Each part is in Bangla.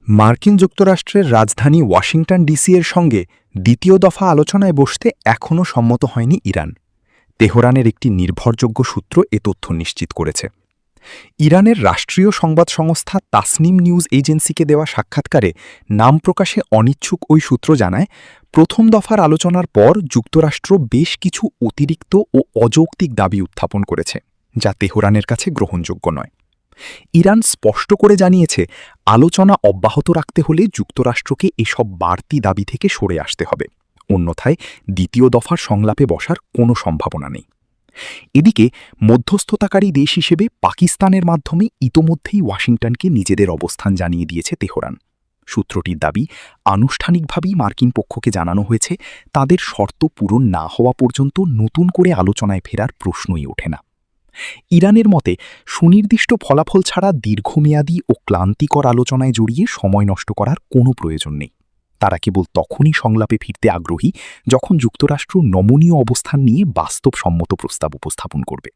মার্কিন যুক্তরাষ্ট্রের রাজধানী ওয়াশিংটন ডিসি এর সঙ্গে দ্বিতীয় দফা আলোচনায় বসতে এখনও সম্মত হয়নি ইরান। তেহরানের একটি নির্ভরযোগ্য সূত্র এ তথ্য নিশ্চিত করেছে। ইরানের রাষ্ট্রীয় সংবাদ সংস্থা তাসনিম নিউজ এজেন্সিকে দেওয়া সাক্ষাৎকারে নাম প্রকাশে অনিচ্ছুক ওই সূত্র জানায়, প্রথম দফার আলোচনার পর যুক্তরাষ্ট্র বেশ কিছু অতিরিক্ত ও অযৌক্তিক দাবি উত্থাপন করেছে, যা তেহরানের কাছে গ্রহণযোগ্য নয়। ইরান স্পষ্ট করে জানিয়েছে, আলোচনা অব্যাহত রাখতে হলে যুক্তরাষ্ট্রকে এসব বাড়তি দাবি থেকে সরে আসতে হবে, অন্যথায় দ্বিতীয় দফার সংলাপে বসার কোনো সম্ভাবনা নেই। এদিকে মধ্যস্থতাকারী দেশ হিসেবে পাকিস্তানের মাধ্যমে ইতোমধ্যেই ওয়াশিংটনকে নিজেদের অবস্থান জানিয়ে দিয়েছে তেহরান। সূত্রটির দাবি, আনুষ্ঠানিকভাবেই মার্কিন পক্ষকে জানানো হয়েছে তাদের শর্ত পূরণ না হওয়া পর্যন্ত নতুন করে আলোচনায় ফেরার প্রশ্নই ওঠে না। ইরানের মতে, সুনির্দিষ্ট ফলাফল ছাড়া দীর্ঘমেয়াদী ও ক্লান্তিকর আলোচনায় জড়িয়ে সময় নষ্ট করার কোনো প্রয়োজন নেই। তারা কেবল তখনই সংলাপে ফিরতে আগ্রহী যখন যুক্তরাষ্ট্র নমনীয় অবস্থান নিয়ে বাস্তবসম্মত প্রস্তাব উপস্থাপন করবে।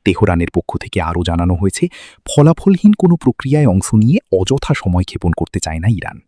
তেহরানের পক্ষ থেকে আরও জানানো হয়েছে, ফলাফলহীন কোনো প্রক্রিয়ায় অংশ নিয়ে অযথা সময় ক্ষেপণ করতে চায় না ইরান।